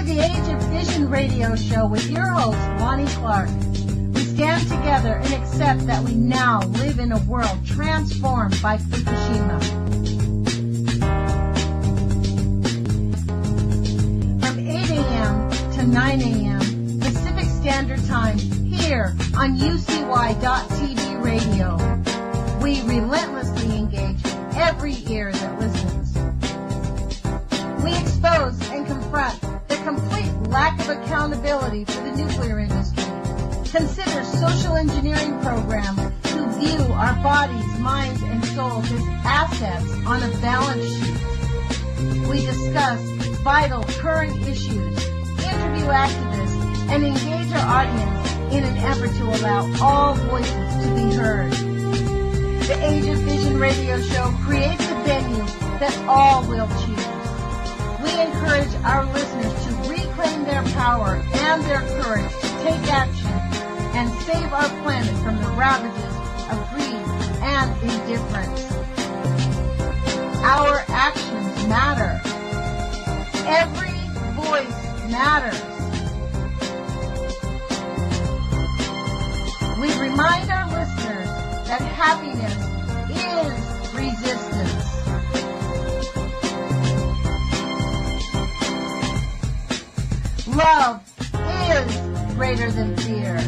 the Age of Fission radio show with your host, Lonnie Clark. We stand together and accept that we now live in a world transformed by Fukushima. From 8 a.m. to 9 a.m. Pacific Standard Time here on UCY.TV radio. We relentlessly engage every ear that listens. We expose and confront the complete lack of accountability for the nuclear industry. Consider social engineering programs who view our bodies, minds, and souls as assets on a balance sheet. We discuss vital current issues, interview activists, and engage our audience in an effort to allow all voices to be heard. The Age of Vision radio show creates a venue that all will choose. We encourage our listeners to reclaim their power and their courage to take action and save our planet from the ravages of greed and indifference. Our actions matter. Every voice matters. We remind our listeners that happiness is resistance. Love is greater than fear.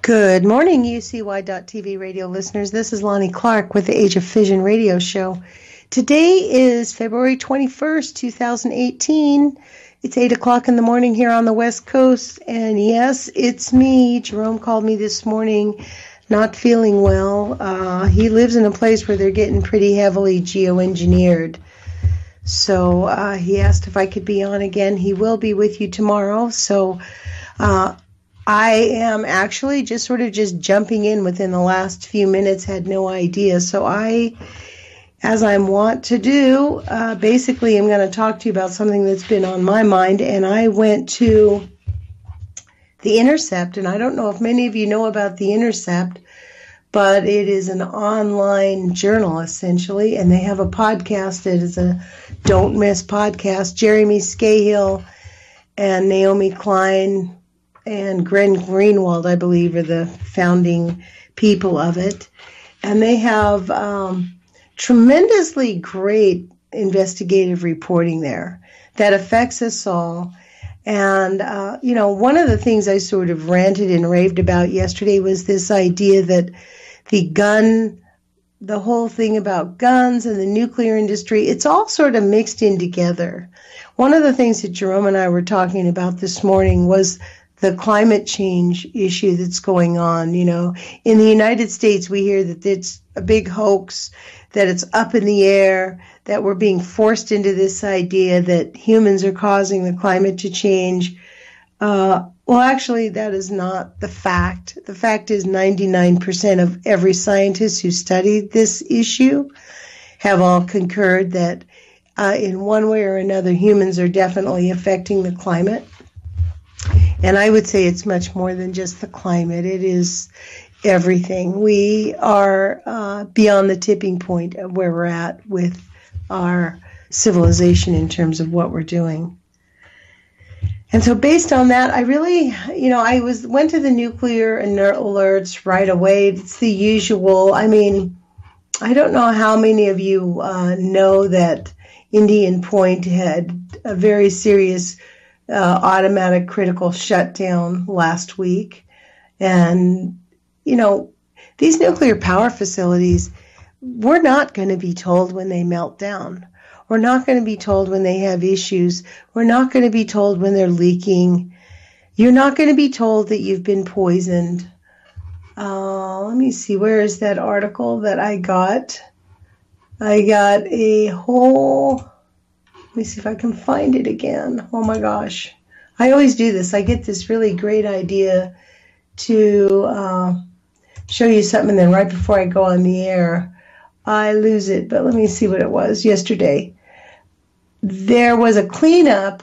Good morning, UCY.TV radio listeners. This is Lonnie Clark with the Age of Fission radio show. Today is February 21st, 2018. It's 8 o'clock in the morning here on the West Coast. And yes, it's me. Jerome called me this morning, not feeling well. He lives in a place where they're getting pretty heavily geoengineered. So he asked if I could be on again. He will be with you tomorrow. So I am actually just jumping in within the last few minutes, had no idea. So as I'm wont to do, basically I'm going to talk to you about something that's been on my mind. And I went to The Intercept, and I don't know if many of you know about The Intercept, but it is an online journal essentially, and they have a podcast. It is a Don't Miss podcast. Jeremy Scahill and Naomi Klein and Glenn Greenwald, I believe, are the founding people of it. And they have tremendously great investigative reporting there that affects us all. And, one of the things I sort of ranted and raved about yesterday was this idea that the whole thing about guns and the nuclear industry, it's all sort of mixed in together. One of the things that Jerome and I were talking about this morning was the climate change issue that's going on. In the United States, we hear that it's a big hoax, that it's up in the air, that we're being forced into this idea that humans are causing the climate to change. Well, actually, that is not the fact. The fact is 99% of every scientist who studied this issue have all concurred that in one way or another, humans are definitely affecting the climate. And I would say it's much more than just the climate. It is everything. We are beyond the tipping point of where we're at with our civilization in terms of what we're doing. And so based on that, I really, I went to the nuclear alerts right away. It's the usual. I mean, I don't know how many of you know that Indian Point had a very serious automatic critical shutdown last week. And, these nuclear power facilities, we're not going to be told when they melt down. We're not going to be told when they have issues. We're not going to be told when they're leaking. You're not going to be told that you've been poisoned. Let me see, where is that article that I got? I got a whole, let me see if I can find it again. Oh my gosh. I always do this. I get this really great idea to show you something, and then right before I go on the air, I lose it. But let me see what it was yesterday. There was a cleanup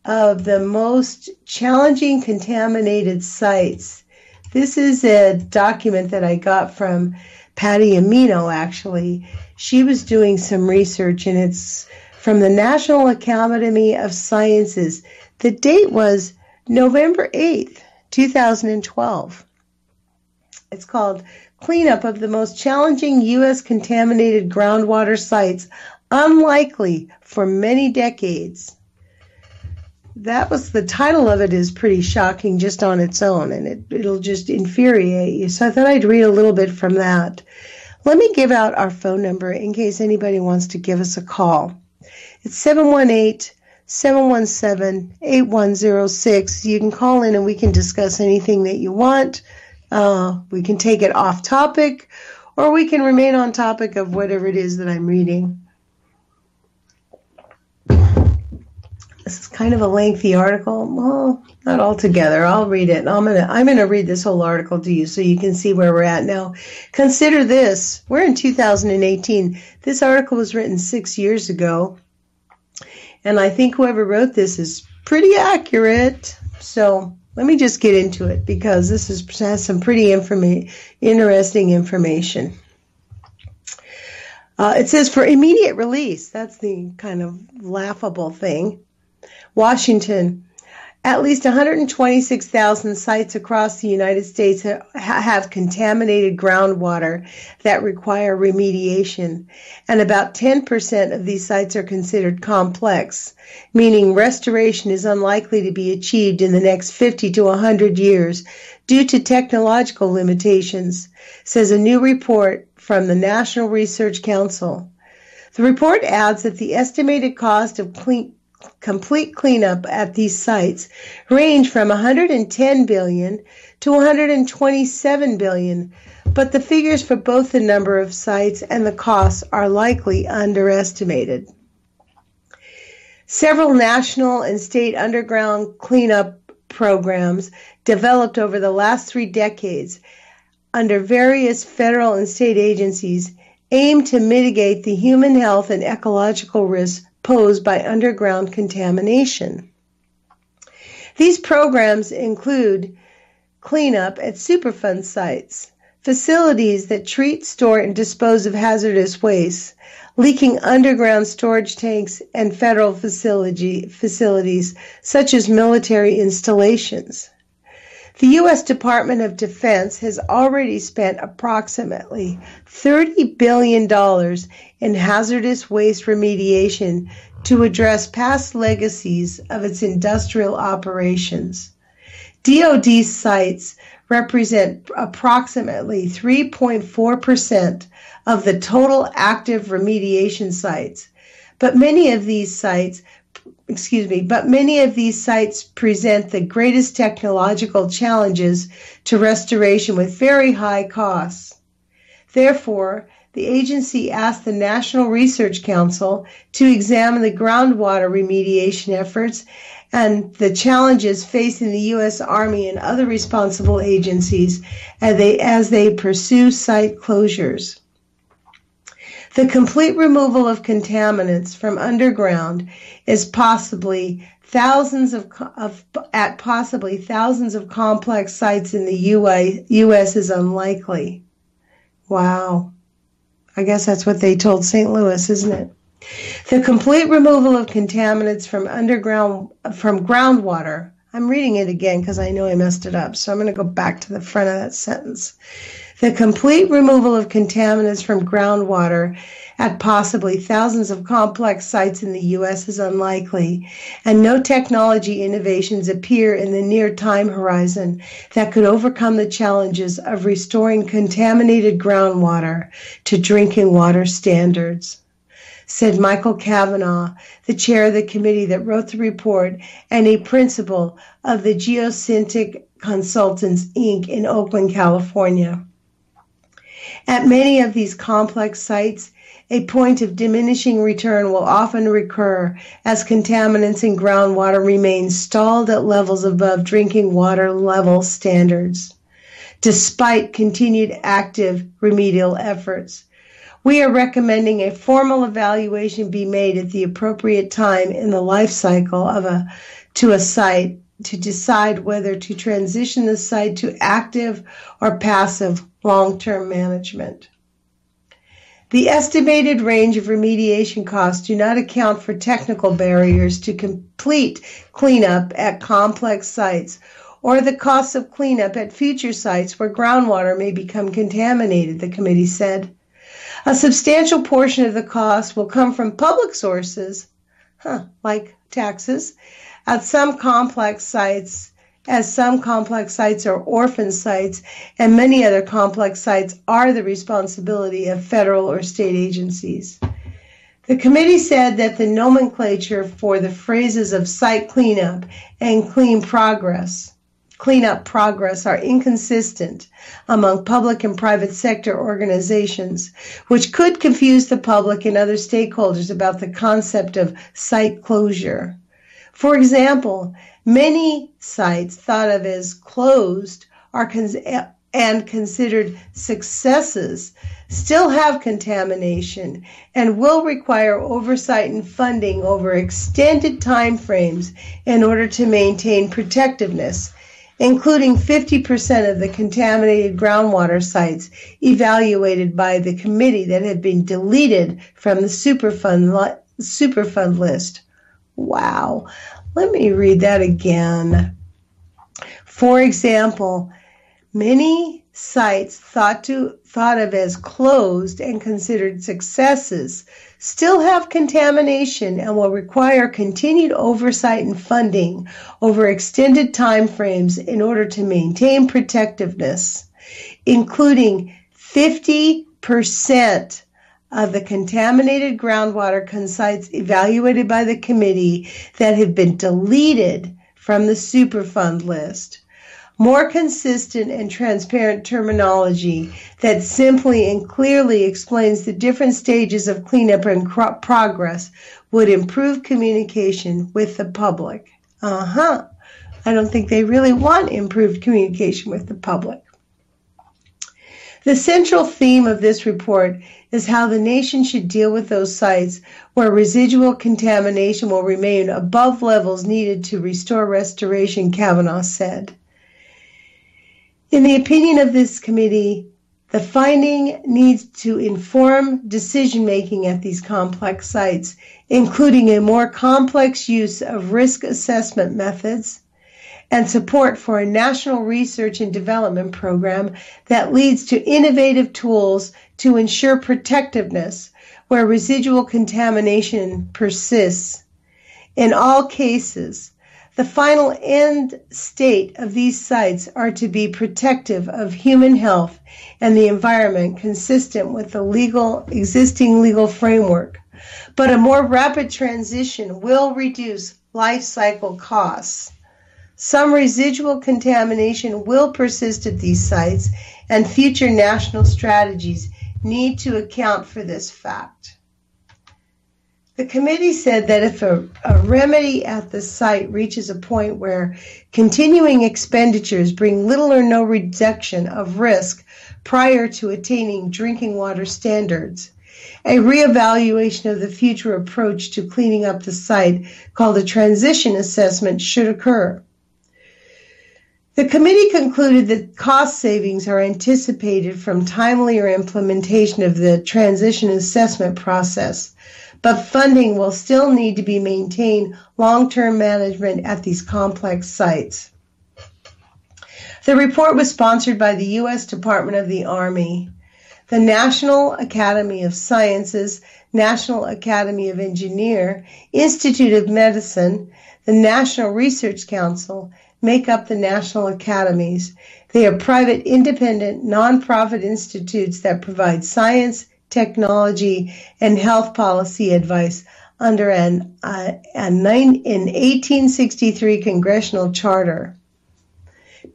of the most challenging contaminated sites. This is a document that I got from Patty Amino, actually. She was doing some research, and it's from the National Academy of Sciences. The date was November 8th, 2012. It's called Cleanup of the Most Challenging U.S. Contaminated Groundwater Sites, Unlikely for Many Decades. That was the title of it, is pretty shocking just on its own, and it'll just infuriate you. So I thought I'd read a little bit from that. Let me give out our phone number in case anybody wants to give us a call. It's 718-717-8106. You can call in and we can discuss anything that you want. We can take it off topic, or we can remain on topic of whatever it is that I'm reading. This is kind of a lengthy article. Well, not altogether. I'll read it. I'm gonna read this whole article to you so you can see where we're at now. Consider this. We're in 2018. This article was written 6 years ago, and I think whoever wrote this is pretty accurate. So let me just get into it, because this has some pretty interesting information. It says, for immediate release. That's the kind of laughable thing. Washington, at least 126,000 sites across the United States have contaminated groundwater that require remediation, and about 10% of these sites are considered complex, meaning restoration is unlikely to be achieved in the next 50 to 100 years due to technological limitations, says a new report from the National Research Council. The report adds that the estimated cost of complete cleanup at these sites range from $110 billion to $127 billion, but the figures for both the number of sites and the costs are likely underestimated. Several national and state underground cleanup programs developed over the last 3 decades under various federal and state agencies aim to mitigate the human health and ecological risks posed by underground contamination. These programs include cleanup at Superfund sites, facilities that treat, store, and dispose of hazardous waste, leaking underground storage tanks, and federal facilities such as military installations. The U.S. Department of Defense has already spent approximately $30 billion in hazardous waste remediation to address past legacies of its industrial operations. DoD sites represent approximately 3.4% of the total active remediation sites, but many of these sites present the greatest technological challenges to restoration with very high costs. Therefore, the agency asked the National Research Council to examine the groundwater remediation efforts and the challenges facing the U.S. Army and other responsible agencies as they pursue site closures. The complete removal of contaminants from underground is possibly thousands of complex sites in the U.S. is unlikely. Wow. I guess that's what they told St. Louis, isn't it? The complete removal of contaminants from groundwater. I'm reading it again because I know I messed it up, so I'm going to go back to the front of that sentence. The complete removal of contaminants from groundwater at possibly thousands of complex sites in the U.S. is unlikely, and no technology innovations appear in the near time horizon that could overcome the challenges of restoring contaminated groundwater to drinking water standards, said Michael Cavanaugh, the chair of the committee that wrote the report and a principal of the Geosyntic Consultants, Inc. in Oakland, California. At many of these complex sites, a point of diminishing return will often recur as contaminants in groundwater remain stalled at levels above drinking water level standards. despite continued active remedial efforts. We are recommending a formal evaluation be made at the appropriate time in the life cycle to a site to decide whether to transition the site to active or passive long-term management. The estimated range of remediation costs do not account for technical barriers to complete cleanup at complex sites or the costs of cleanup at future sites where groundwater may become contaminated, the committee said. A substantial portion of the cost will come from public sources, like taxes, at some complex sites, as some complex sites are orphan sites, and many other complex sites are the responsibility of federal or state agencies. The committee said that the nomenclature for the phrases of site cleanup and cleanup progress are inconsistent among public and private sector organizations, which could confuse the public and other stakeholders about the concept of site closure. For example, many sites thought of as closed and considered successes still have contamination and will require oversight and funding over extended time frames in order to maintain protectiveness, including 50% of the contaminated groundwater sites evaluated by the committee that have been deleted from the Superfund list. Wow. Let me read that again. For example, many sites thought of as closed and considered successes still have contamination and will require continued oversight and funding over extended time frames in order to maintain protectiveness, including 50% of the contaminated groundwater sites evaluated by the committee that have been deleted from the Superfund list. More consistent and transparent terminology that simply and clearly explains the different stages of cleanup and progress would improve communication with the public. I don't think they really want improved communication with the public. The central theme of this report is how the nation should deal with those sites where residual contamination will remain above levels needed to restore restoration, Kavanaugh said. In the opinion of this committee, the finding needs to inform decision-making at these complex sites, including a more complex use of risk assessment methods and support for a national research and development program that leads to innovative tools to ensure protectiveness where residual contamination persists. In all cases, the final end state of these sites are to be protective of human health and the environment consistent with the existing legal framework. But a more rapid transition will reduce life cycle costs. Some residual contamination will persist at these sites, and future national strategies need to account for this fact. The committee said that if a remedy at the site reaches a point where continuing expenditures bring little or no reduction of risk prior to attaining drinking water standards, a reevaluation of the future approach to cleaning up the site called a transition assessment should occur. The committee concluded that cost savings are anticipated from timelier implementation of the transition assessment process, but funding will still need to be maintained long-term management at these complex sites. The report was sponsored by the U.S. Department of the Army, the National Academy of Sciences, National Academy of Engineers, Institute of Medicine, the National Research Council, make up the national academies. They are private, independent, nonprofit institutes that provide science, technology, and health policy advice under an 1863 congressional charter.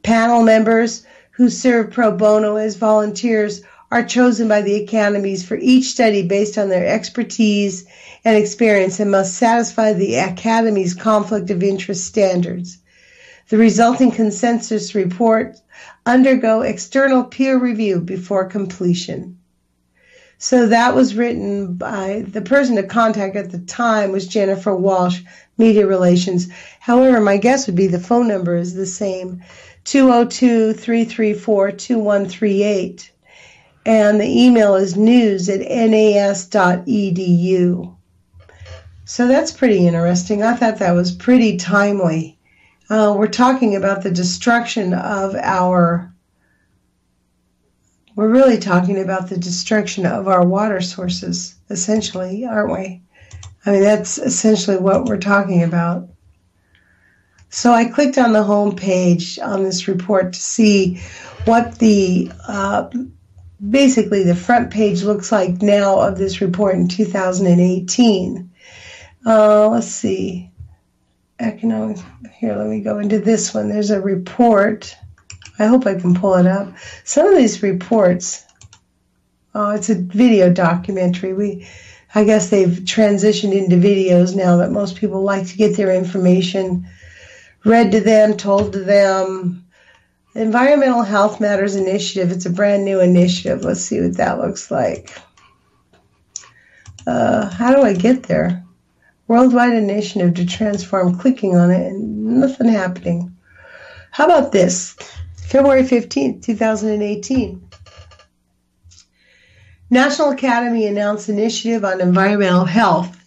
Panel members who serve pro bono as volunteers are chosen by the academies for each study based on their expertise and experience and must satisfy the academy's conflict of interest standards. The resulting consensus report undergo external peer review before completion. So that was written by the person to contact at the time was Jennifer Walsh, Media Relations. However, my guess would be the phone number is the same, 202-334-2138. And the email is news@nas.edu. So that's pretty interesting. I thought that was pretty timely. We're talking about the destruction of we're really talking about the destruction of our water sources, essentially, aren't we? I mean, that's essentially what we're talking about. So I clicked on the home page on this report to see what the basically the front page looks like now of this report in 2018. Let's see. Economic. Here, let me go into this one. There's a report. I hope I can pull it up. Some of these reports, it's a video documentary. I guess they've transitioned into videos now that most people like to get their information read to them, told to them. Environmental Health Matters Initiative. It's a brand new initiative. Let's see what that looks like. How do I get there? Worldwide initiative to transform. Clicking on it and nothing happening. How about this? February 15th, 2018. National Academy announced initiative on environmental health.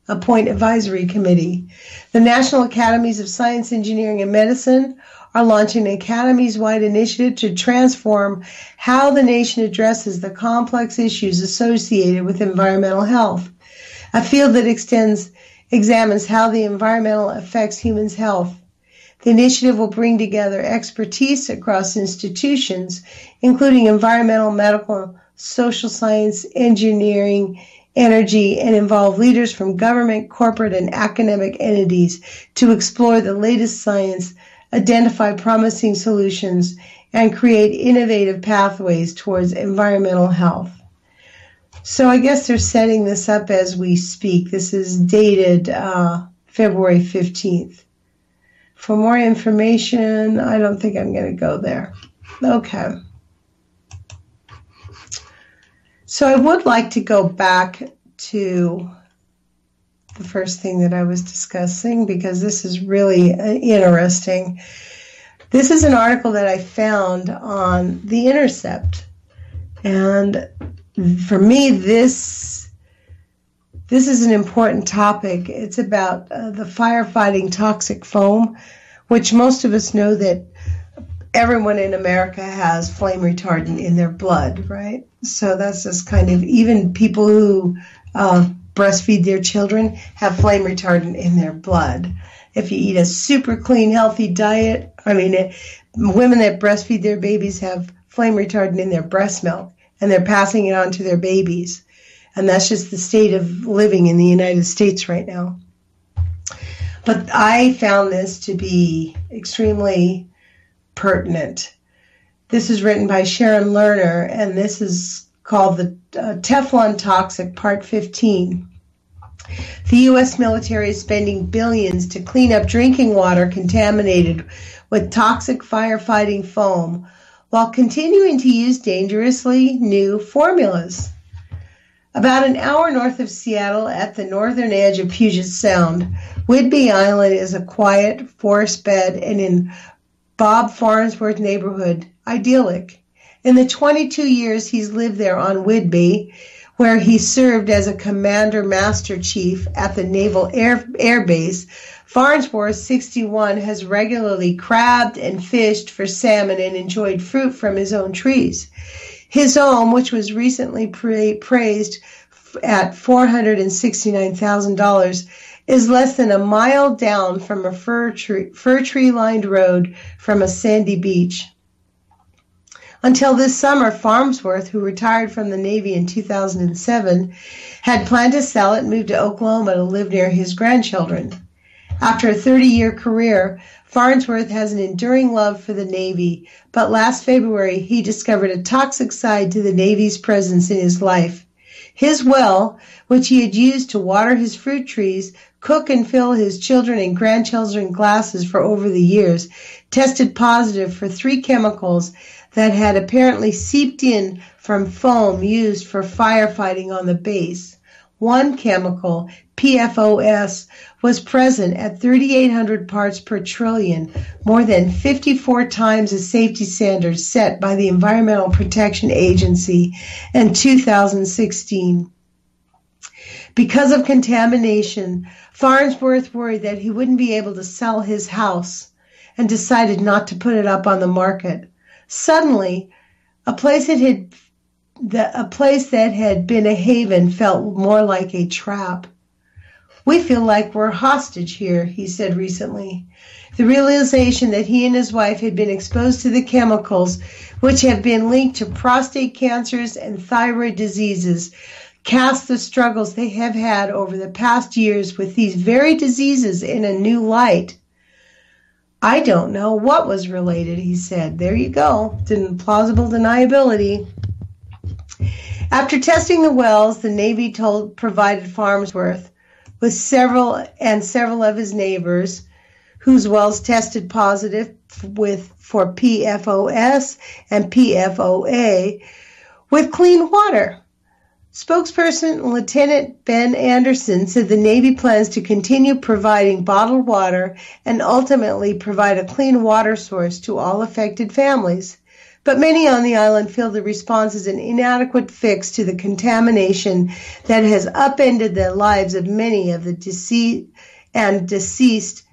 Appoint advisory committee. The National Academies of Science, Engineering, and Medicine are launching an academies-wide initiative to transform how the nation addresses the complex issues associated with environmental health, a field that examines how the environmental affects humans' health. The initiative will bring together expertise across institutions, including environmental, medical, social science, engineering, energy, and involve leaders from government, corporate, and academic entities to explore the latest science, identify promising solutions, and create innovative pathways towards environmental health. So I guess they're setting this up as we speak. This is dated February 15th. For more information, I don't think I'm going to go there. Okay. So I would like to go back to the first thing that I was discussing because this is really interesting. This is an article that I found on The Intercept. And for me, this is an important topic. It's about the firefighting toxic foam, which most of us know that everyone in America has flame retardant in their blood, right? So that's just kind of, even people who breastfeed their children have flame retardant in their blood. If you eat a super clean, healthy diet, women that breastfeed their babies have flame retardant in their breast milk, and they're passing it on to their babies. And that's just the state of living in the United States right now. But I found this to be extremely pertinent. This is written by Sharon Lerner, and this is called the Teflon Toxic, Part 15. The U.S. military is spending billions to clean up drinking water contaminated with toxic firefighting foam while continuing to use dangerously new formulas. About an hour north of Seattle at the northern edge of Puget Sound, Whidbey Island is a quiet forest bed and in Bob Farnsworth neighborhood, idyllic. In the 22 years he's lived there on Whidbey, where he served as a Commander Master Chief at the Naval Air Base, Farnsworth, 61, has regularly crabbed and fished for salmon and enjoyed fruit from his own trees. His home, which was recently praised at $469,000, is less than a mile down from a fir tree-lined road from a sandy beach. Until this summer, Farnsworth, who retired from the Navy in 2007, had planned to sell it and move to Oklahoma to live near his grandchildren. After a 30-year career, Farnsworth has an enduring love for the Navy, but last February he discovered a toxic side to the Navy's presence in his life. His well, which he had used to water his fruit trees, cook and fill his children and grandchildren glasses for over the years, tested positive for 3 chemicals that had apparently seeped in from foam used for firefighting on the base. One chemical, PFOS, was present at 3,800 parts per trillion, more than 54 times the safety standards set by the Environmental Protection Agency in 2016. Because of contamination, Farnsworth worried that he wouldn't be able to sell his house and decided not to put it up on the market. Suddenly, a place that had been a haven felt more like a trap. "We feel like we're hostage here," he said recently. The realization that he and his wife had been exposed to the chemicals, which have been linked to prostate cancers and thyroid diseases, cast the struggles they have had over the past years with these very diseases in a new light. "I don't know what was related," he said. There you go. Plausible deniability. After testing the wells, the Navy provided Farnsworth with several of his neighbors whose wells tested positive for PFOS and PFOA with clean water. Spokesperson Lieutenant Ben Anderson said the Navy plans to continue providing bottled water and ultimately provide a clean water source to all affected families. But many on the island feel the response is an inadequate fix to the contamination that has upended the lives of many of the deceased and decreased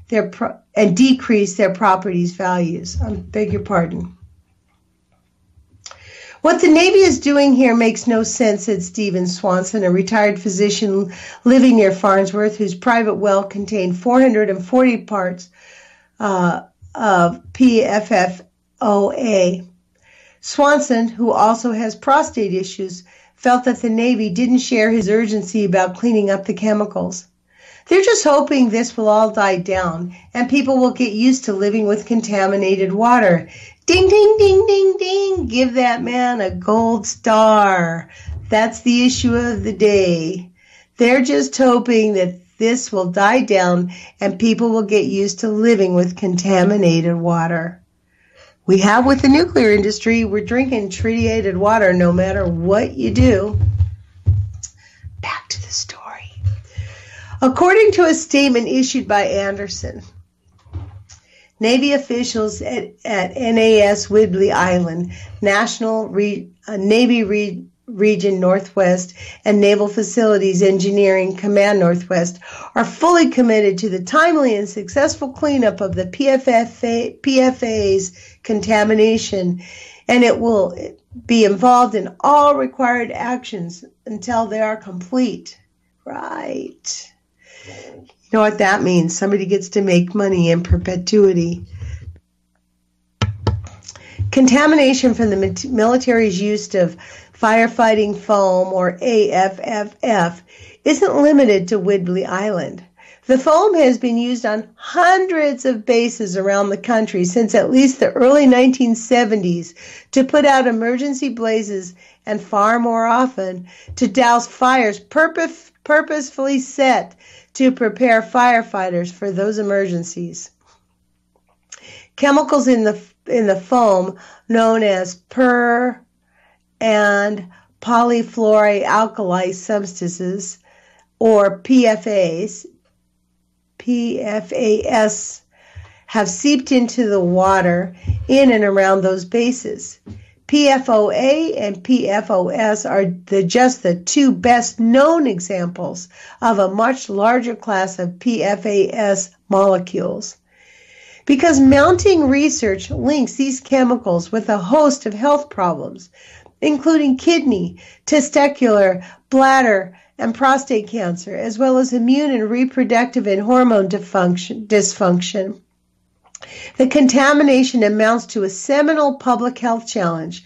their property's values. I beg your pardon. "What the Navy is doing here makes no sense," said Stephen Swanson, a retired physician living near Farnsworth, whose private well contained 440 parts of PFOA. Swanson, who also has prostate issues, felt that the Navy didn't share his urgency about cleaning up the chemicals. "They're just hoping this will all die down and people will get used to living with contaminated water." Ding, ding, ding, ding, ding. Give that man a gold star. That's the issue of the day. They're just hoping that this will die down and people will get used to living with contaminated water. We have with the nuclear industry, we're drinking treated water no matter what you do. Back to the story. According to a statement issued by Anderson, Navy officials at NAS Whidbey Island, Navy Region Northwest, and Naval Facilities Engineering Command Northwest are fully committed to the timely and successful cleanup of the PFA's contamination, and it will be involved in all required actions until they are complete. Right. You know what that means? Somebody gets to make money in perpetuity. Contamination from the military's use of firefighting foam, or AFFF, isn't limited to Whidbey Island. The foam has been used on hundreds of bases around the country since at least the early 1970s to put out emergency blazes, and far more often to douse fires purposefully set to prepare firefighters for those emergencies. Chemicals in the foam, known as per and polyfluoroalkyl substances, or PFAS, have seeped into the water in and around those bases. PFOA and PFOS are just the two best known examples of a much larger class of PFAS molecules. Because mounting research links these chemicals with a host of health problems, including kidney, testicular, bladder, and prostate cancer, as well as immune and reproductive and hormone dysfunction. The contamination amounts to a seminal public health challenge,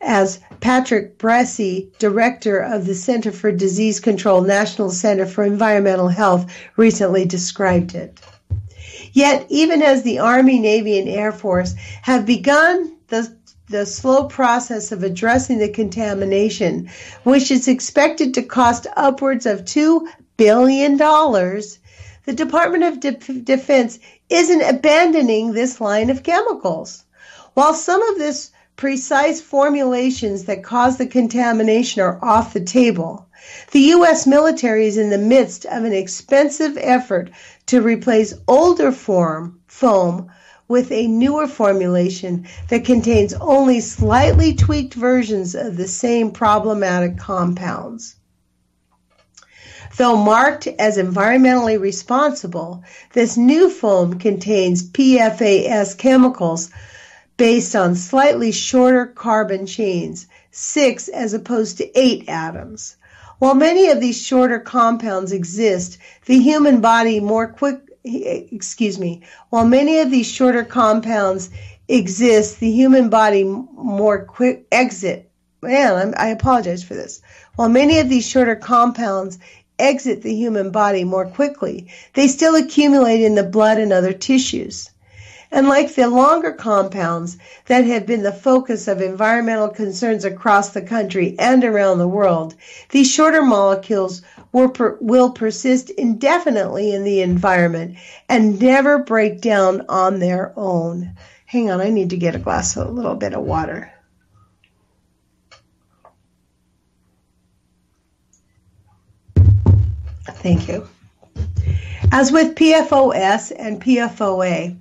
as Patrick Bressi, director of the Center for Disease Control, National Center for Environmental Health, recently described it. Yet, even as the Army, Navy, and Air Force have begun the slow process of addressing the contamination, which is expected to cost upwards of $2 billion, the Department of Defense isn't abandoning this line of chemicals. While some of this precise formulations that cause the contamination are off the table, the U.S. military is in the midst of an expensive effort to replace older foam with a newer formulation that contains only slightly tweaked versions of the same problematic compounds. Though marked as environmentally responsible, this new foam contains PFAS chemicals based on slightly shorter carbon chains, 6 as opposed to 8 atoms. While many of these shorter compounds exist, the human body more quick While many of these shorter compounds exist, the human body more quick exit. Man, I apologize for this. While many of these shorter compounds exit the human body more quickly, they still accumulate in the blood and other tissues. And like the longer compounds that have been the focus of environmental concerns across the country and around the world, these shorter molecules will persist indefinitely in the environment and never break down on their own. Hang on, I need to get a little bit of water. Thank you. As with PFOS and PFOA,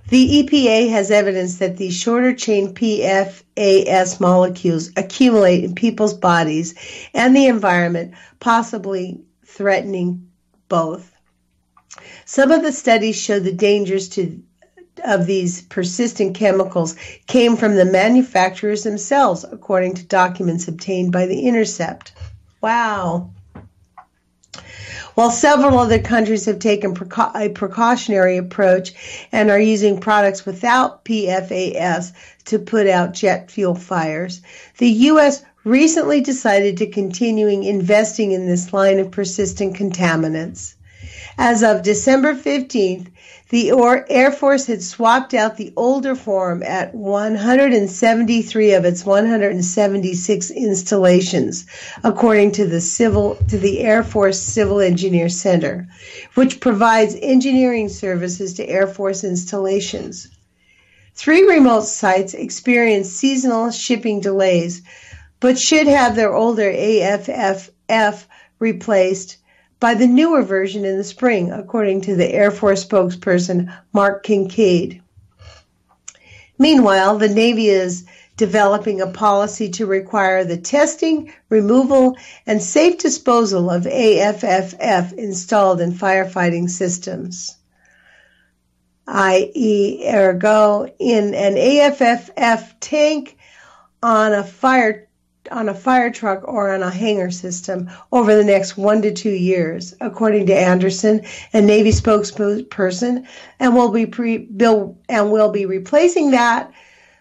the EPA has evidence that these shorter chain PFAS molecules accumulate in people's bodies and the environment, possibly threatening both. Some of the studies show the dangers of these persistent chemicals came from the manufacturers themselves, according to documents obtained by The Intercept. Wow. While several other countries have taken a precautionary approach and are using products without PFAS to put out jet fuel fires, the U.S. recently decided to continue investing in this line of persistent contaminants. As of December 15th, the Air Force had swapped out the older form at 173 of its 176 installations, according to the Air Force Civil Engineer Center, which provides engineering services to Air Force installations. 3 remote sites experienced seasonal shipping delays, but should have their older AFFF replaced by the newer version in the spring, according to the Air Force spokesperson Mark Kincaid. Meanwhile, the Navy is developing a policy to require the testing, removal, and safe disposal of AFFF installed in firefighting systems, i.e., ergo, in an AFFF tank, on a fire truck, or on a hangar system over the next 1 to 2 years, according to Anderson, a Navy spokesperson, and will be replacing that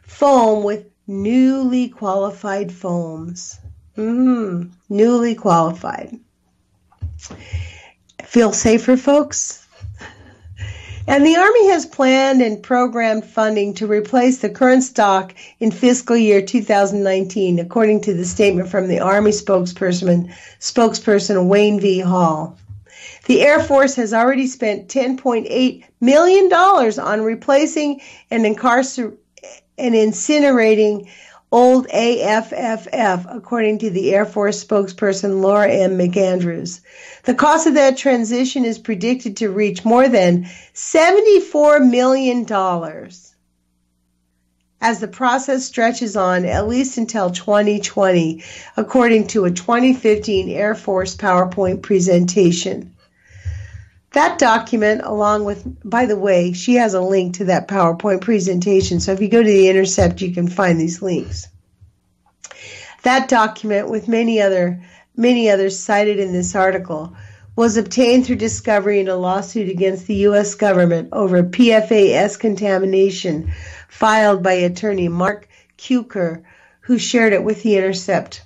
foam with newly qualified foams. Newly qualified. Feel safer, folks? And the Army has planned and programmed funding to replace the current stock in fiscal year 2019, according to the statement from the Army spokesperson Wayne V. Hall. The Air Force has already spent $10.8 million on replacing and incinerating old AFFF, according to the Air Force spokesperson Laura M. McAndrews. The cost of that transition is predicted to reach more than $74 million as the process stretches on at least until 2020, according to a 2015 Air Force PowerPoint presentation. That document, along with, by the way, she has a link to that PowerPoint presentation, so if you go to The Intercept, you can find these links. That document, with many others cited in this article, was obtained through discovery in a lawsuit against the U.S. government over PFAS contamination filed by attorney Mark Kuker, who shared it with The Intercept.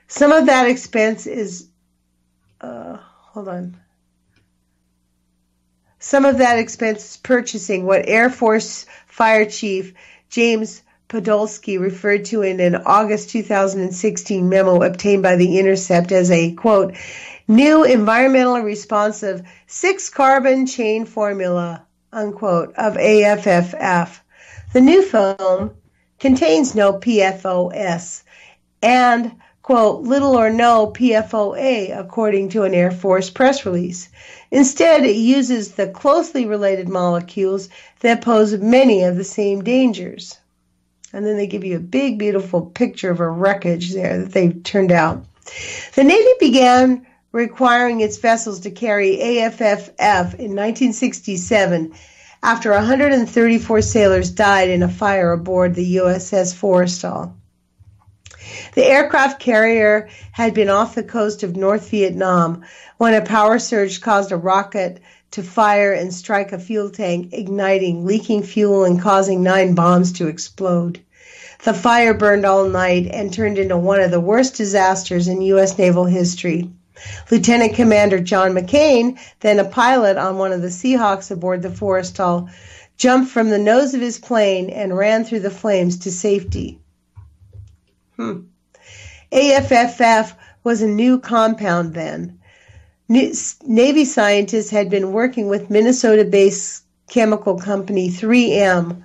Some of that expense is, Some of that expense is purchasing what Air Force Fire Chief James Podolsky referred to in an August 2016 memo obtained by The Intercept as a, quote, new environmentally responsive 6-carbon chain formula, unquote, of AFFF. The new foam contains no PFOS and, quote, little or no PFOA, according to an Air Force press release. Instead, it uses the closely related molecules that pose many of the same dangers. And then they give you a big, beautiful picture of a wreckage there that they've turned out. The Navy began requiring its vessels to carry AFFF in 1967 after 134 sailors died in a fire aboard the USS Forrestal. The aircraft carrier had been off the coast of North Vietnam when a power surge caused a rocket to fire and strike a fuel tank, igniting, leaking fuel, and causing 9 bombs to explode. The fire burned all night and turned into one of the worst disasters in U.S. naval history. Lieutenant Commander John McCain, then a pilot on one of the Seahawks aboard the Forrestal, jumped from the nose of his plane and ran through the flames to safety. AFFF was a new compound then. Navy scientists had been working with Minnesota-based chemical company 3M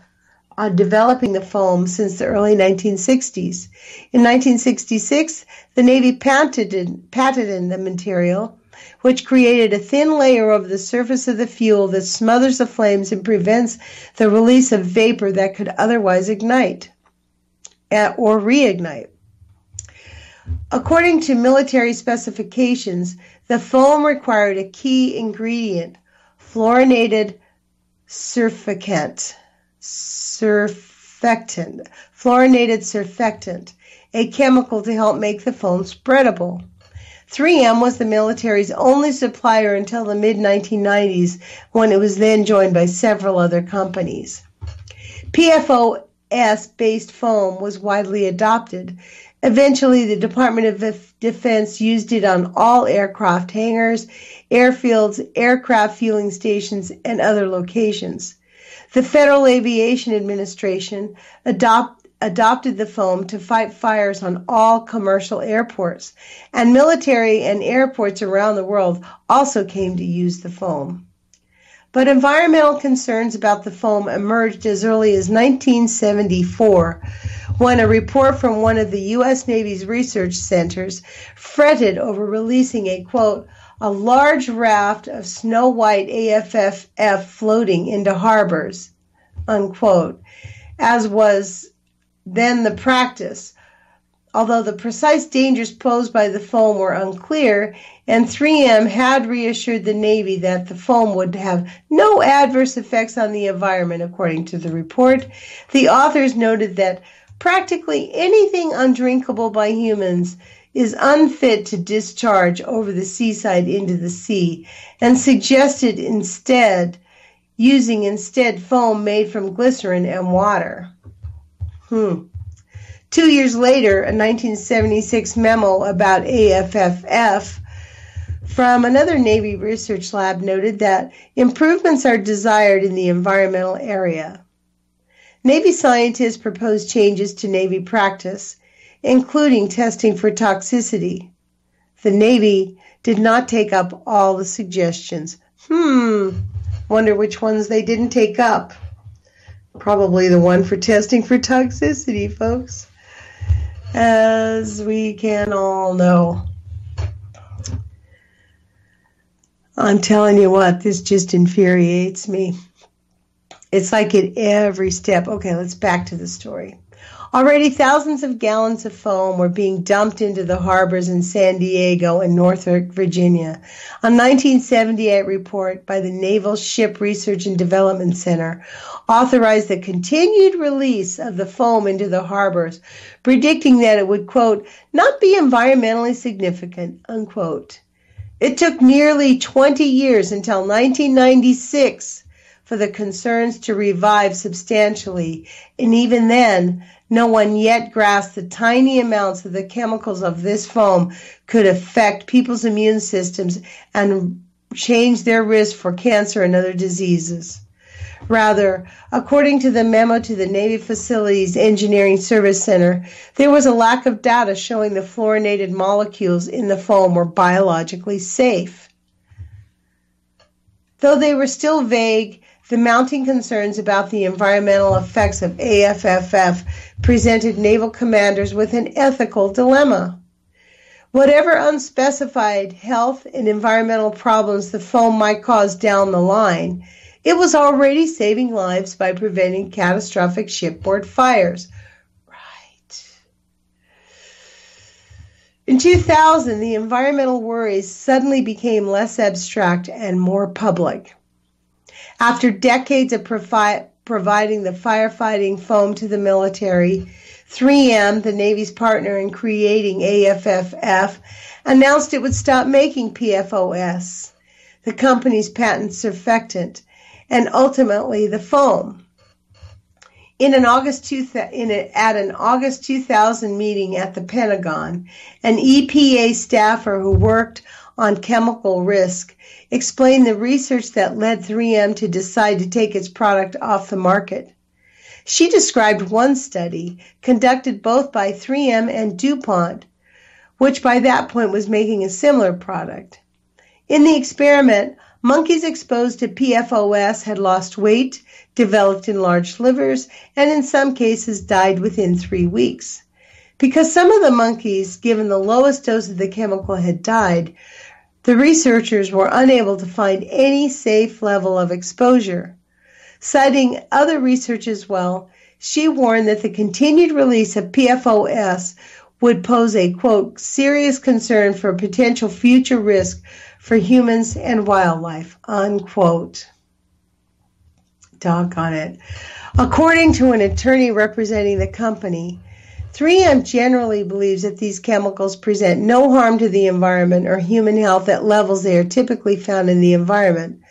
on developing the foam since the early 1960s. In 1966, the Navy patented the material, which created a thin layer over the surface of the fuel that smothers the flames and prevents the release of vapor that could otherwise ignite or reignite. According to military specifications, the foam required a key ingredient, fluorinated surfactant, a chemical to help make the foam spreadable. 3M was the military's only supplier until the mid-1990s, when it was then joined by several other companies. PFOS-based foam was widely adopted. Eventually, the Department of Defense used it on all aircraft hangars, airfields, aircraft fueling stations, and other locations. The Federal Aviation Administration adopted the foam to fight fires on all commercial airports, and military and airports around the world also came to use the foam. But environmental concerns about the foam emerged as early as 1974, when a report from one of the U.S. Navy's research centers fretted over releasing a, quote, a large raft of snow-white AFFF floating into harbors, unquote, as was then the practice, although the precise dangers posed by the foam were unclear, and 3M had reassured the Navy that the foam would have no adverse effects on the environment, according to the report. The authors noted that practically anything undrinkable by humans is unfit to discharge over the seaside into the sea, and suggested using foam made from glycerin and water. 2 years later, a 1976 memo about AFFF from another Navy research lab noted that improvements are desired in the environmental area. Navy scientists proposed changes to Navy practice, including testing for toxicity. The Navy did not take up all the suggestions. Wonder which ones they didn't take up. Probably the one for testing for toxicity, folks, as we can all know. I'm telling you what, this just infuriates me. It's like at every step. Okay, let's back to the story. Already thousands of gallons of foam were being dumped into the harbors in San Diego and Norfolk, Virginia. A 1978 report by the Naval Ship Research and Development Center authorized the continued release of the foam into the harbors, predicting that it would, quote, not be environmentally significant, unquote. It took nearly 20 years until 1996 for the concerns to revive substantially, and even then, no one yet grasped the tiny amounts of the chemicals of this foam could affect people's immune systems and change their risk for cancer and other diseases. Rather, according to the memo to the Navy Facilities Engineering Service Center, there was a lack of data showing the fluorinated molecules in the foam were biologically safe. Though they were still vague, the mounting concerns about the environmental effects of AFFF presented naval commanders with an ethical dilemma. Whatever unspecified health and environmental problems the foam might cause down the line, it was already saving lives by preventing catastrophic shipboard fires. Right. In 2000, the environmental worries suddenly became less abstract and more public. After decades of providing the firefighting foam to the military, 3M, the Navy's partner in creating AFFF, announced it would stop making PFOS, the company's patent surfactant, and ultimately the foam. At an August 2000 meeting at the Pentagon, an EPA staffer who worked on chemical risk explained the research that led 3M to decide to take its product off the market. She described one study conducted both by 3M and DuPont, which by that point was making a similar product. In the experiment, monkeys exposed to PFOS had lost weight, developed enlarged livers, and in some cases died within 3 weeks. Because some of the monkeys, given the lowest dose of the chemical, had died, the researchers were unable to find any safe level of exposure. Citing other research as well, she warned that the continued release of PFOS would pose a, quote, serious concern for potential future risk for humans and wildlife, unquote. Doggone it. According to an attorney representing the company, 3M generally believes that these chemicals present no harm to the environment or human health at levels they are typically found in the environment.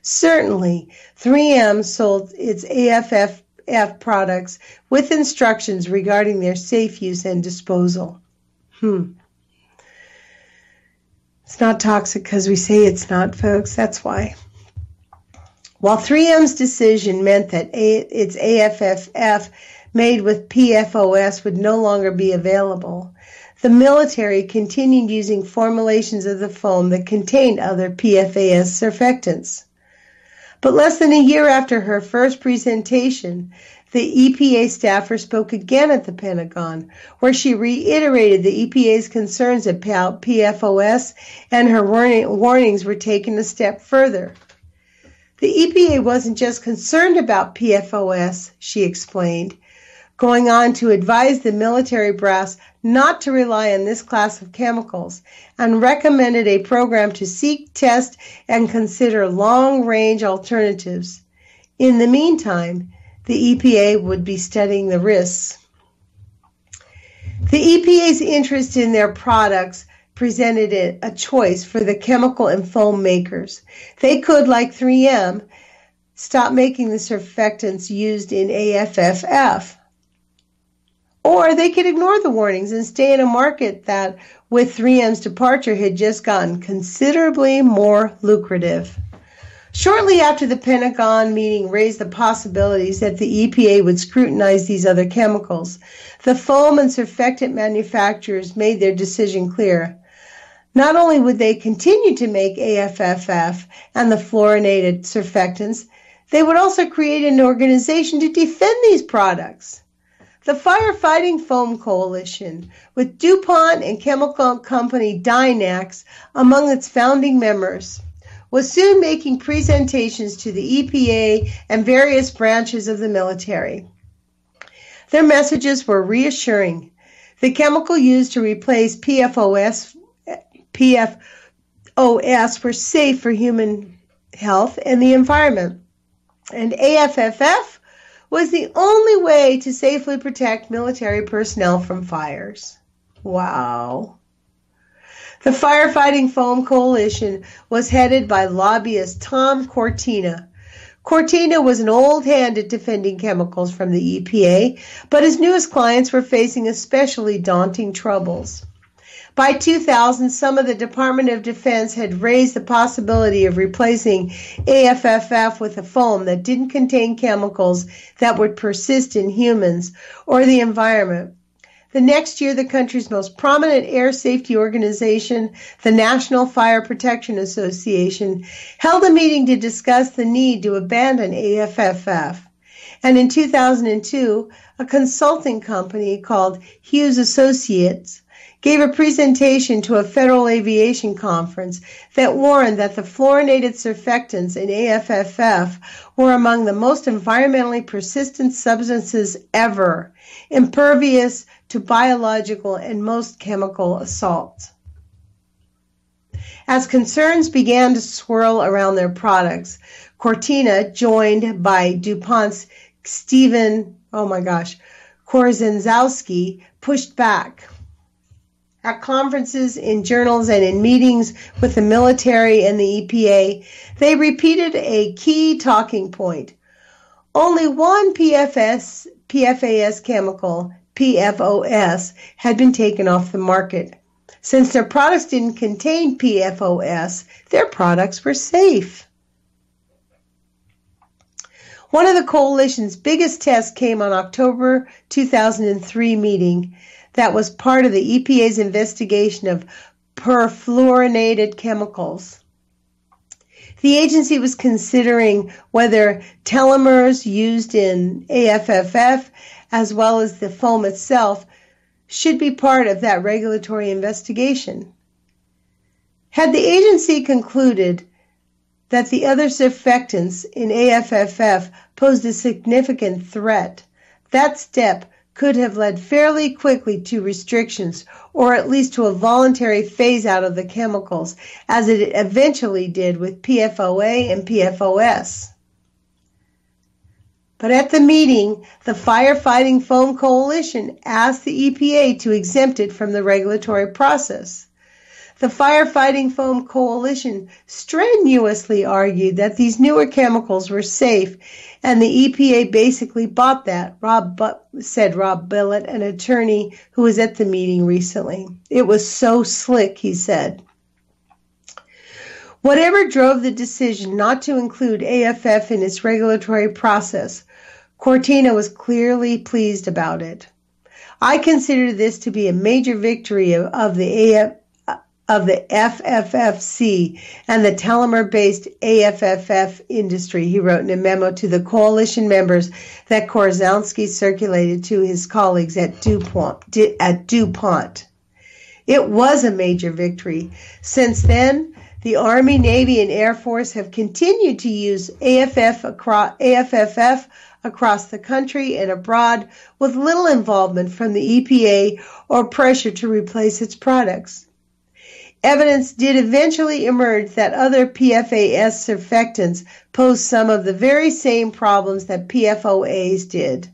Certainly, 3M sold its AFFF products with instructions regarding their safe use and disposal. It's not toxic because we say it's not, folks. That's why. While 3M's decision meant that its AFFF made with PFOS would no longer be available, the military continued using formulations of the foam that contained other PFAS surfactants. But less than a year after her first presentation, the EPA staffer spoke again at the Pentagon, where she reiterated the EPA's concerns about PFOS, and her warnings were taken a step further. The EPA wasn't just concerned about PFOS, she explained, going on to advise the military brass not to rely on this class of chemicals, and recommended a program to seek, test, and consider long-range alternatives. In the meantime, the EPA would be studying the risks. The EPA's interest in their products presented a choice for the chemical and foam makers. They could, like 3M, stop making the surfactants used in AFFF. Or they could ignore the warnings and stay in a market that, with 3M's departure, had just gotten considerably more lucrative. Shortly after the Pentagon meeting raised the possibilities that the EPA would scrutinize these other chemicals, the foam and surfactant manufacturers made their decision clear. Not only would they continue to make AFFF and the fluorinated surfactants, they would also create an organization to defend these products. The Firefighting Foam Coalition, with DuPont and chemical company Dynax among its founding members, was soon making presentations to the EPA and various branches of the military. Their messages were reassuring. The chemical used to replace PFOS were safe for human health and the environment, and AFFF was the only way to safely protect military personnel from fires. Wow. The Firefighting Foam Coalition was headed by lobbyist Tom Cortina. Cortina was an old hand at defending chemicals from the EPA, but his newest clients were facing especially daunting troubles. By 2000, some of the Department of Defense had raised the possibility of replacing AFFF with a foam that didn't contain chemicals that would persist in humans or the environment. The next year, the country's most prominent air safety organization, the National Fire Protection Association, held a meeting to discuss the need to abandon AFFF. And in 2002, a consulting company called Hughes Associates gave a presentation to a Federal Aviation Conference that warned that the fluorinated surfactants in AFFF were among the most environmentally persistent substances ever, impervious to biological and most chemical assaults. As concerns began to swirl around their products, Cortina, joined by DuPont's Stephen Korzeniowski, pushed back. At conferences, in journals, and in meetings with the military and the EPA, they repeated a key talking point. Only one PFAS chemical, PFOS, had been taken off the market. Since their products didn't contain PFOS, their products were safe. One of the coalition's biggest tests came on October 2003 meeting that was part of the EPA's investigation of perfluorinated chemicals. The agency was considering whether telomeres used in AFFF, as well as the foam itself, should be part of that regulatory investigation. Had the agency concluded that the other surfactants in AFFF posed a significant threat, that step could have led fairly quickly to restrictions, or at least to a voluntary phase out of the chemicals, as it eventually did with PFOA and PFOS. But at the meeting, the Firefighting Foam Coalition asked the EPA to exempt it from the regulatory process. The Firefighting Foam Coalition strenuously argued that these newer chemicals were safe, and the EPA basically bought that, said Rob Billett, an attorney who was at the meeting recently. It was so slick, he said. Whatever drove the decision not to include AFF in its regulatory process, Cortina was clearly pleased about it. I consider this to be a major victory of the FFFC and the telomere-based AFFF industry, he wrote in a memo to the coalition members that Korzeniowski circulated to his colleagues at DuPont. It was a major victory. Since then, the Army, Navy, and Air Force have continued to use AFFF across the country and abroad with little involvement from the EPA or pressure to replace its products. Evidence did eventually emerge that other PFAS surfactants pose some of the very same problems that PFOAs did.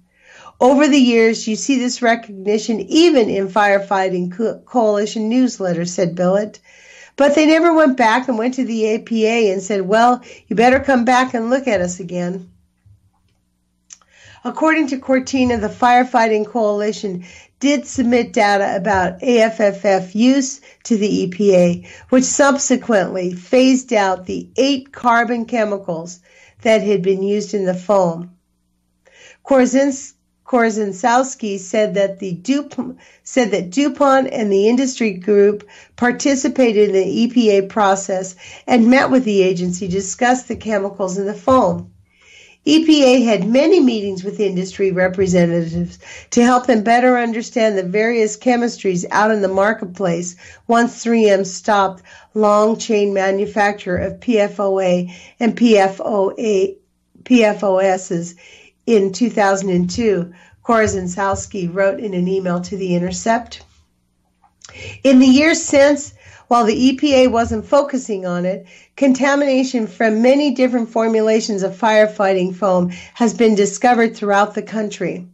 Over the years, you see this recognition even in Firefighting Coalition newsletters, said Billett. But they never went back and went to the EPA and said, well, you better come back and look at us again. According to Cortina, the Firefighting Coalition did submit data about AFFF use to the EPA, which subsequently phased out the 8 carbon chemicals that had been used in the foam. Korzeniowski said that DuPont and the industry group participated in the EPA process and met with the agency to discuss the chemicals in the foam. EPA had many meetings with industry representatives to help them better understand the various chemistries out in the marketplace once 3M stopped long-chain manufacture of PFOA and PFOSs in 2002, Korzeniowski wrote in an email to The Intercept. In the years since, while the EPA wasn't focusing on it, contamination from many different formulations of firefighting foam has been discovered throughout the country.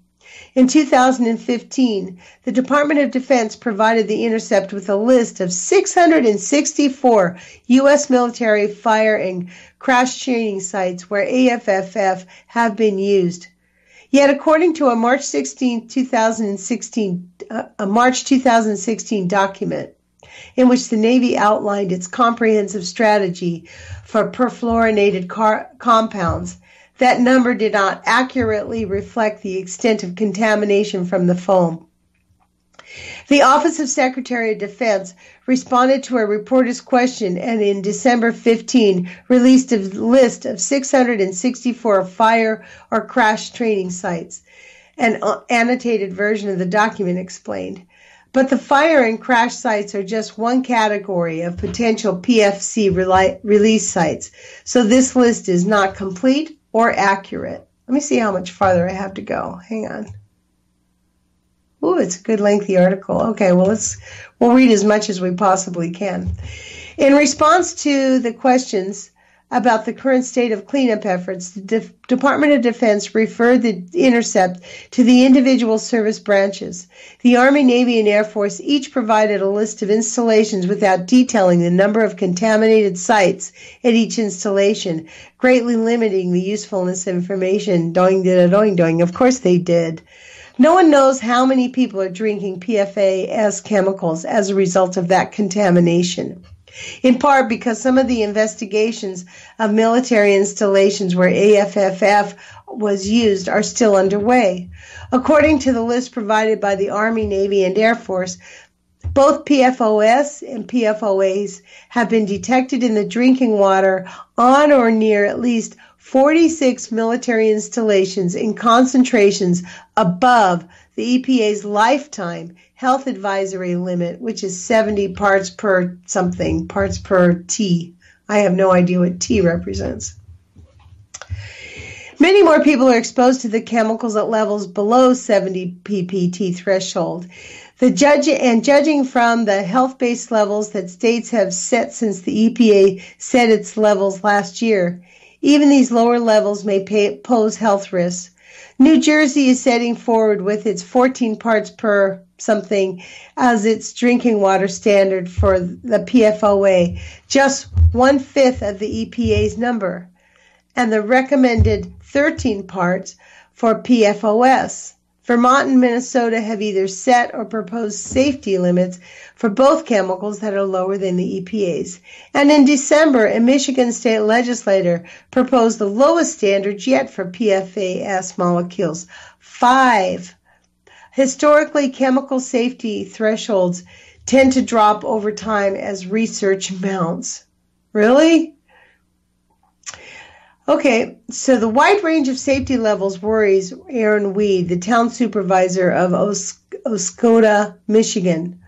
In 2015, the Department of Defense provided The Intercept with a list of 664 U.S. military fire and crash training sites where AFFF have been used. Yet, according to a March 2016 document, in which the Navy outlined its comprehensive strategy for perfluorinated compounds. That number did not accurately reflect the extent of contamination from the foam. The Office of Secretary of Defense responded to a reporter's question and in December 15 released a list of 664 fire or crash training sites. An annotated version of the document explained. But the fire and crash sites are just one category of potential PFC release sites, so this list is not complete or accurate. Let me see how much farther I have to go. Hang on. Ooh, it's a good lengthy article. Okay, well, we'll read as much as we possibly can. In response to the questions about the current state of cleanup efforts, the Department of Defense referred the intercept to the individual service branches. The Army, Navy, and Air Force each provided a list of installations without detailing the number of contaminated sites at each installation, greatly limiting the usefulness of information. Doing, did a doing, doing. Of course they did. No one knows how many people are drinking PFAS chemicals as a result of that contamination, in part because some of the investigations of military installations where AFFF was used are still underway. According to the list provided by the Army, Navy, and Air Force, both PFOS and PFOAs have been detected in the drinking water on or near at least 46 military installations in concentrations above the EPA's lifetime health advisory limit, which is 70 parts per something, parts per T. I have no idea what T represents. Many more people are exposed to the chemicals at levels below 70 ppt threshold. Judging from the health-based levels that states have set since the EPA set its levels last year, even these lower levels may pose health risks. New Jersey is setting forward with its 14 parts per something as its drinking water standard for the PFOA, just 1/5 of the EPA's number, and the recommended 13 parts for PFOS. Vermont and Minnesota have either set or proposed safety limits for both chemicals that are lower than the EPA's. And in December, a Michigan state legislator proposed the lowest standards yet for PFAS molecules, 5. Historically, chemical safety thresholds tend to drop over time as research mounts. Really? Okay, so the wide range of safety levels worries Aaron Weed, the town supervisor of Oscoda, Michigan.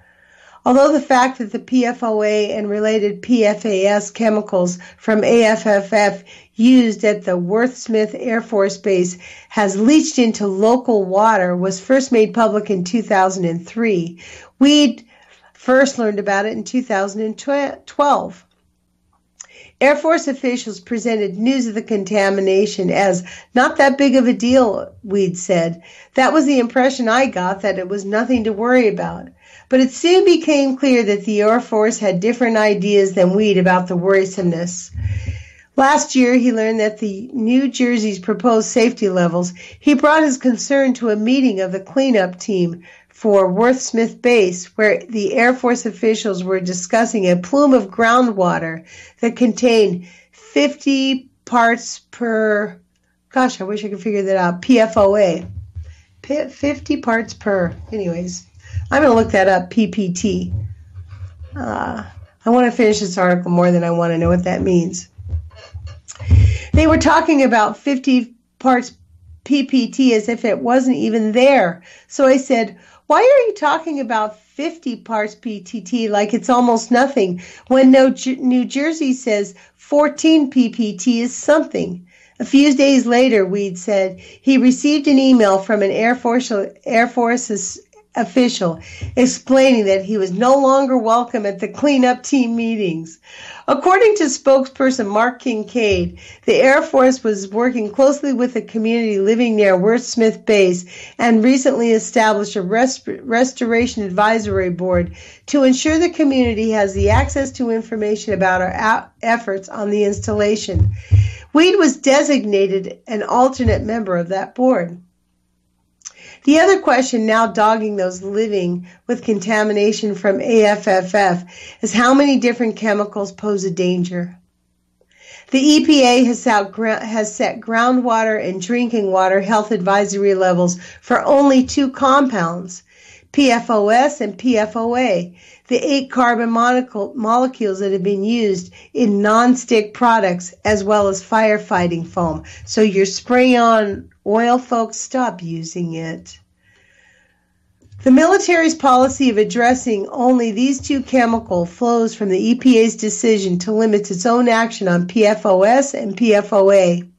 Although the fact that the PFOA and related PFAS chemicals from AFFF used at the Worth Smith Air Force Base has leached into local water was first made public in 2003, Weed first learned about it in 2012. Air Force officials presented news of the contamination as not that big of a deal, Weed said. That was the impression I got, that it was nothing to worry about. But it soon became clear that the Air Force had different ideas than Weed about the worrisomeness. Last year, he learned that the New Jersey's proposed safety levels. He brought his concern to a meeting of the cleanup team for Worth Smith Base, where the Air Force officials were discussing a plume of groundwater that contained 50 parts per, gosh, I wish I could figure that out, PFOA. 50 parts per, anyways. I'm going to look that up, PPT. I want to finish this article more than I want to know what that means. They were talking about 50 parts PPT as if it wasn't even there. So I said, why are you talking about 50 parts PTT like it's almost nothing when New Jersey says 14 PPT is something? A few days later, Weed said he received an email from an Air Force official explaining that he was no longer welcome at the cleanup team meetings. According to spokesperson Mark Kincaid, the Air Force was working closely with the community living near Worth Smith Base and recently established a restoration advisory board to ensure the community has the access to information about our efforts on the installation. Weed was designated an alternate member of that board. The other question now dogging those living with contamination from AFFF is how many different chemicals pose a danger. The EPA has set groundwater and drinking water health advisory levels for only 2 compounds, PFOS and PFOA, the 8 carbon molecules that have been used in non-stick products as well as firefighting foam. So your spray-on oil, folks, stop using it. The military's policy of addressing only these 2 chemicals flows from the EPA's decision to limit its own action on PFOS and PFOA.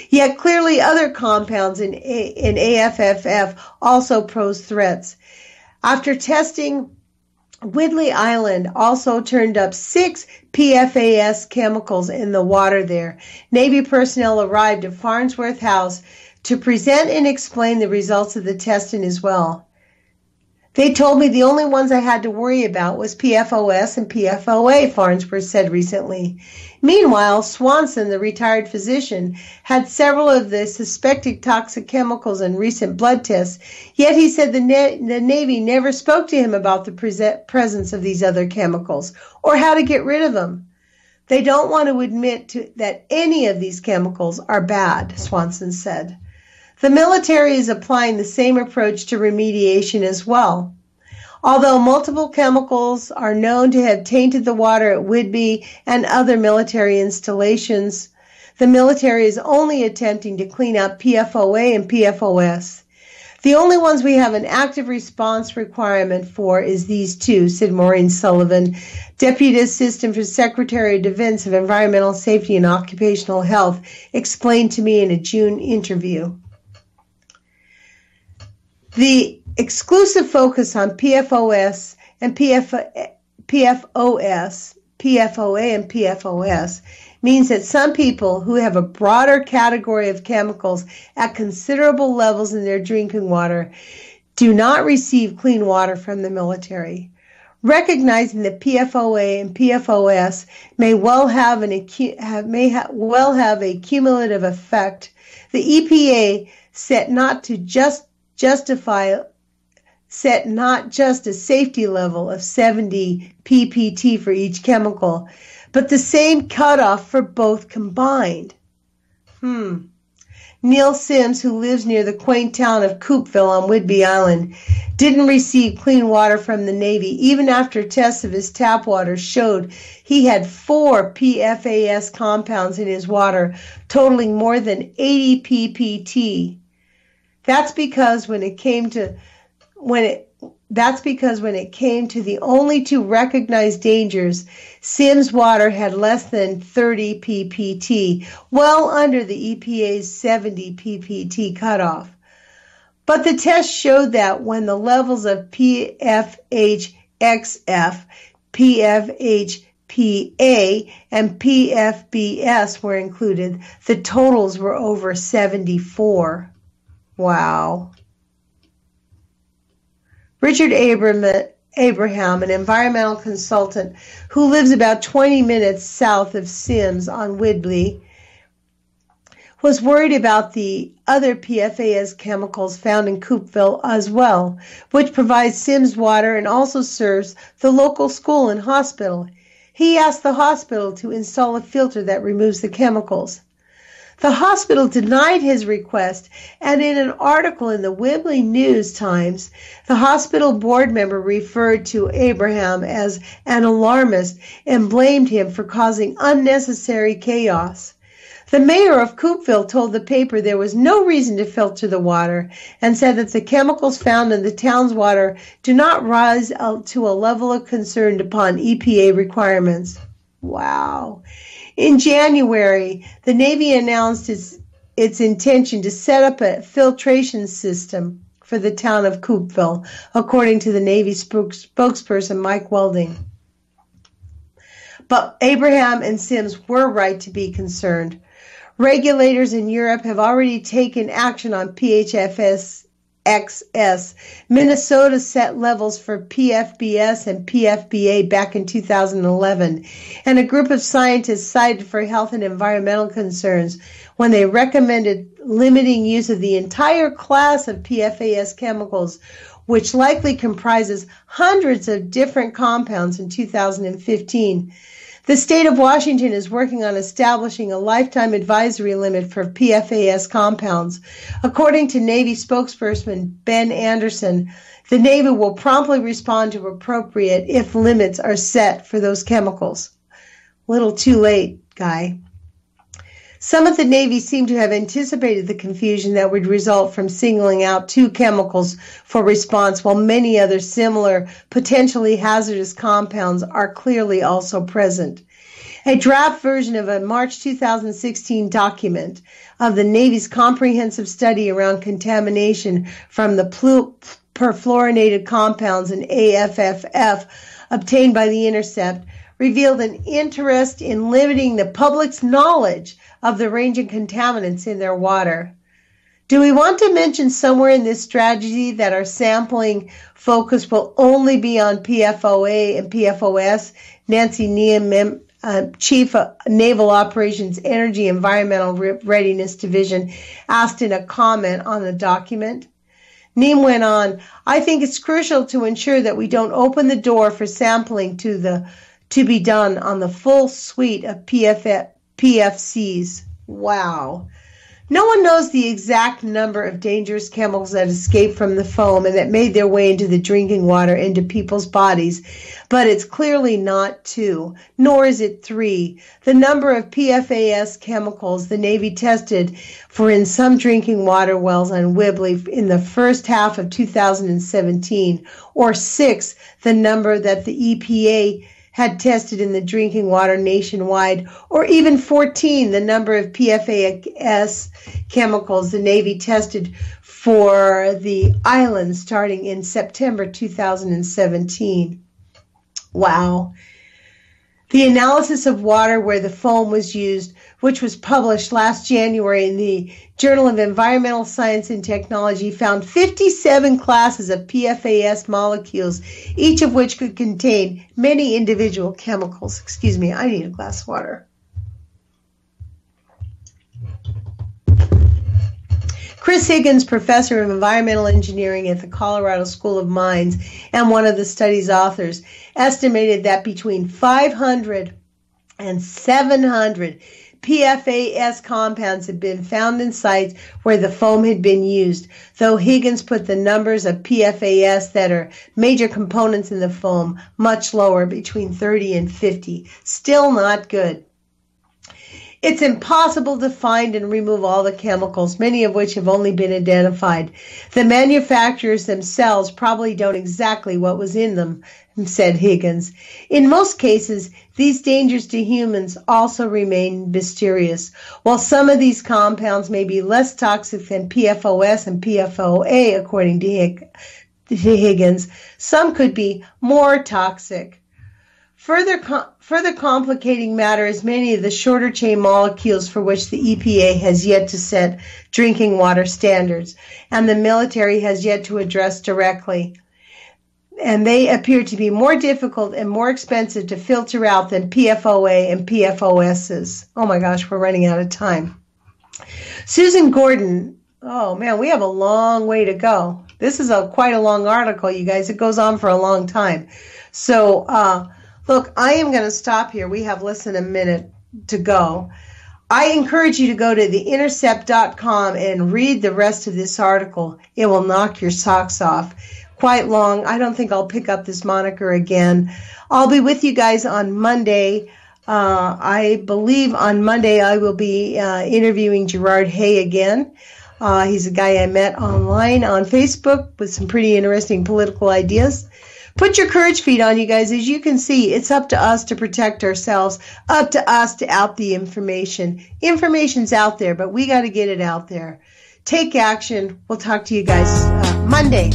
Yet clearly other compounds in AFFF also pose threats. After testing, Whidley Island also turned up 6 PFAS chemicals in the water there. Navy personnel arrived at Farnsworth House to present and explain the results of the testing as well. They told me the only ones I had to worry about was PFOS and PFOA, Farnsworth said recently. Meanwhile, Swanson, the retired physician, had several of the suspected toxic chemicals in recent blood tests, yet he said the Navy never spoke to him about the presence of these other chemicals or how to get rid of them. They don't want to admit that any of these chemicals are bad, Swanson said. The military is applying the same approach to remediation as well. Although multiple chemicals are known to have tainted the water at Whidbey and other military installations, the military is only attempting to clean up PFOA and PFOS. The only ones we have an active response requirement for is these 2, said Maureen Sullivan, Deputy Assistant for Secretary of Defense of Environmental Safety and Occupational Health, explained to me in a June interview. The exclusive focus on PFOA and PFOS means that some people who have a broader category of chemicals at considerable levels in their drinking water do not receive clean water from the military. Recognizing that PFOA and PFOS may well have a cumulative effect, the EPA set not just a safety level of 70 ppt for each chemical, but the same cutoff for both combined. Neil Sims, who lives near the quaint town of Coopville on Whidbey Island, didn't receive clean water from the Navy even after tests of his tap water showed he had 4 PFAS compounds in his water, totaling more than 80 ppt. That's because when it came to the only 2 recognized dangers, Sims water had less than 30 ppt, well under the EPA's 70 ppt cutoff. But the test showed that when the levels of PFHXF, PFHPA, and PFBS were included, the totals were over 74. Wow. Richard Abraham, an environmental consultant who lives about 20 minutes south of Sims on Whidbey, was worried about the other PFAS chemicals found in Coopville as well, which provides Sims water and also serves the local school and hospital. He asked the hospital to install a filter that removes the chemicals. The hospital denied his request, and in an article in the Whidbey News Times, the hospital board member referred to Abraham as an alarmist and blamed him for causing unnecessary chaos. The mayor of Coopville told the paper there was no reason to filter the water and said that the chemicals found in the town's water do not rise to a level of concern upon EPA requirements. Wow. In January, the Navy announced its intention to set up a filtration system for the town of Coopville, according to the Navy spokesperson Mike Welding. But Abraham and Sims were right to be concerned. Regulators in Europe have already taken action on PFAS XS. Minnesota set levels for PFBS and PFBA back in 2011, and a group of scientists cited for health and environmental concerns when they recommended limiting use of the entire class of PFAS chemicals, which likely comprises hundreds of different compounds in 2015. The state of Washington is working on establishing a lifetime advisory limit for PFAS compounds. According to Navy spokesperson Ben Anderson, the Navy will promptly respond to appropriate if limits are set for those chemicals. Little too late, Guy. Some of the Navy seem to have anticipated the confusion that would result from singling out two chemicals for response, while many other similar, potentially hazardous compounds are clearly also present. A draft version of a March 2016 document of the Navy's comprehensive study around contamination from the perfluorinated compounds in AFFF obtained by The Intercept revealed an interest in limiting the public's knowledge of the range of contaminants in their water. Do we want to mention somewhere in this strategy that our sampling focus will only be on PFOA and PFOS? Nancy Nehm, Chief of Naval Operations Energy Environmental Readiness Division, asked in a comment on the document. Nehm went on, I think it's crucial to ensure that we don't open the door for sampling to be done on the full suite of PFCs. Wow. No one knows the exact number of dangerous chemicals that escaped from the foam and that made their way into the drinking water into people's bodies, but it's clearly not 2, nor is it 3. The number of PFAS chemicals the Navy tested for in some drinking water wells on Whibley in the first half of 2017, or 6, the number that the EPA had tested in the drinking water nationwide, or even 14, the number of PFAS chemicals the Navy tested for the island starting in September 2017. Wow. The analysis of water where the foam was used, which was published last January in the Journal of Environmental Science and Technology, found 57 classes of PFAS molecules, each of which could contain many individual chemicals. Excuse me, I need a glass of water. Chris Higgins, professor of environmental engineering at the Colorado School of Mines and one of the study's authors, estimated that between 500 and 700 PFAS compounds had been found in sites where the foam had been used, though Higgins put the numbers of PFAS that are major components in the foam much lower, between 30 and 50. Still not good. It's impossible to find and remove all the chemicals, many of which have only been identified. The manufacturers themselves probably don't exactly what was in them, said Higgins. In most cases, these dangers to humans also remain mysterious. While some of these compounds may be less toxic than PFOS and PFOA, according to Higgins, some could be more toxic. Further complicating matter is many of the shorter chain molecules for which the EPA has yet to set drinking water standards, and the military has yet to address directly. And they appear to be more difficult and more expensive to filter out than PFOA and PFOSs. Oh my gosh, we're running out of time. Susan Gordon, oh man, we have a long way to go. This is quite a long article, you guys. It goes on for a long time. So, look, I am going to stop here. We have less than a minute to go. I encourage you to go to theintercept.com and read the rest of this article. It will knock your socks off. Quite long. I don't think I'll pick up this moniker again. I'll be with you guys on Monday. I believe on Monday I will be interviewing Gerard Hay again. He's a guy I met online on Facebook with some pretty interesting political ideas. Put your courage feet on, you guys. As you can see, it's up to us to protect ourselves, up to us to out the information. Information's out there, but we got to get it out there. Take action. We'll talk to you guys Monday.